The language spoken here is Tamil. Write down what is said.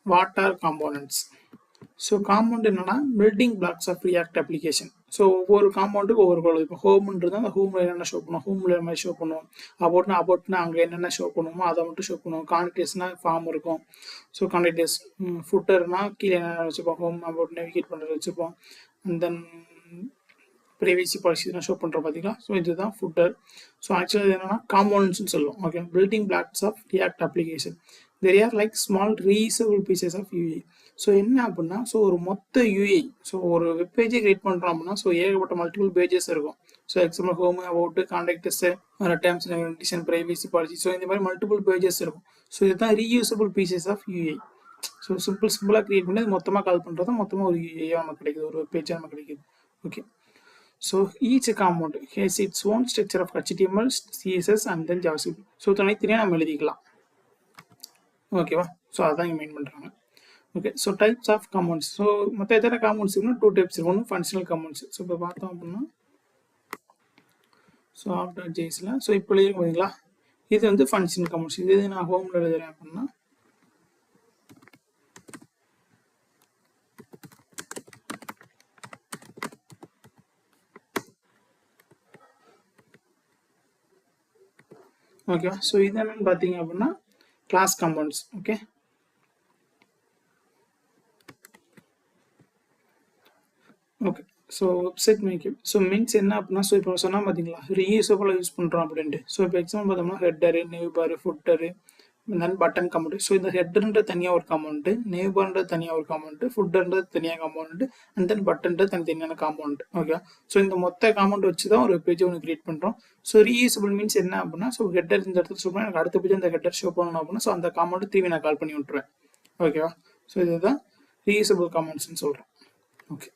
What are components? So compound என்னன்னா building blocks of react application. So ஒவ்வொரு காம்பவுண்டுக்கு ஒவ்வொரு கோல். இப்போ ஹோம்ன்றது அந்த ஹோமில் என்னென்ன ஷோ பண்ணுவோம், ஹோமில் என்ன மாதிரி ஷோ பண்ணுவோம். அபவுட்னா அங்கே என்னென்ன ஷோ பண்ணுவோமோ அதை மட்டும் ஷோ பண்ணுவோம். கான்டெக்ட்ஸ்னா ஃபார்ம் இருக்கும். So contacts. ஃபுட்டர்னா கீழே என்னென்ன வச்சுப்போம், ஹோம் அபவுட் நேவிகேட் பண்ணுறது வச்சுப்போம். அண்ட் தென் ப்ரைவேசி பாலிசி தான் ஷோ பண்ணுறோம் பார்த்தீங்களா. ஸோ இதுதான் ஃபுட்டர். ஸோ ஆக்சுவலாக இது என்னன்னா காம்பவுண்ட்ஸ்னு சொல்லுவோம். Okay, building blocks of react application. There are like small reusable pieces of UI. So என்ன அப்படின்னா, ஸோ ஒரு மொத்த யூஏ, ஸோ ஒரு வெப் பேஜை கிரியேட் பண்ணுறோம் அப்படின்னா, ஸோ ஏகப்பட்ட மல்டிபிள் பேஜஸ் இருக்கும். So example home about contacts, terms and condition, privacy policy. So இந்த மாதிரி மல்டிபிள் பேஜஸ் இருக்கும். ஸோ இதுதான் reusable pieces of UI. So சிம்பிளாக கிரியேட் பண்ணி மொத்தமாக கால் பண்ணுறது மொத்தமாக ஒரு யூஏ நமக்கு கிடைக்குது, ஒரு வெப் பேஜாக நமக்கு கிடைக்குது. Okay, so each component has its own structure of HTML, CSS and then JavaScript. So தனித்தனியா நம்ம எழுதிக்கலாம். ஓகேவா? ஸோ அதான் இங்கே மெயின் பண்ணுறாங்க. Okay, so types of components. So மொத்தம் எத்தனை காம்பவுண்ட்ஸ் இருக்குன்னா 2 டைப்ஸ் இருக்கும். ஒன்று ஃபங்க்ஷனல் காம்பவுண்ட்ஸ். ஸோ இப்போ பார்த்தோம் அப்படின்னா ஸோ ஆஃப்டர் ஜேஸில் ஸோ இப்போ எழுதி பார்த்தீங்களா, இது வந்து ஃபங்க்ஷனல் காம்பவுண்ட்ஸ். இது நான் ஹோமில் எழுதுறேன் அப்படின்னா ஓகேவா. ஸோ இது என்னன்னு பார்த்தீங்க அப்படின்னா class components. Okay, okay. So website makeup. So means என்ன அப்படின்னா, ஸோ இப்போ சொன்னால் பார்த்தீங்களா ரீயூசபிளாக யூஸ் பண்ணுறோம் அப்படின்ட்டு. ஸோ இப்போ எக்ஸாம்பிள் பார்த்தோம்னா ஹெட்டரு, நேவ் பாரு, ஃபுட்டரு, தென் பட்டன் காம்பவுண்ட். ஸோ இந்த ஹெட்டர்ன்றது தனியாக ஒரு காம்பவுண்ட்டு, நேவ் பார்ன்றது தனியாக ஒரு காம்பவுண்ட்டு, ஃபுட்டர்ன்றது தனியாக காம்பவுண்ட்டு, அண்ட் தென் பட்டன்றது தனித்தனியான காம்பவுண்ட். ஓகே, ஸோ இந்த மொத்த காம்பவுண்ட் வச்சு தான் ஒரு பேஜை ஒன்று கிரியேட் பண்ணுறோம். ஸோ ரீயூசபிள் மீன்ஸ் என்ன அப்படின்னா, ஸோ ஹெட்டர் இந்த இடத்துல ஷோ பண்ணால் எனக்கு அடுத்த பேஜ் அந்த ஹெட்டர் ஷோ பண்ணணும் அப்படின்னா, ஸோ அந்த காம்பவுண்ட் திரும்பி நான் கால் பண்ணி விட்டுருவேன். ஓகேவா. ஸோ இதுதான் ரீயூசபிள் காம்பவுண்ட்ஸ்னு சொல்கிறேன். ஓகே.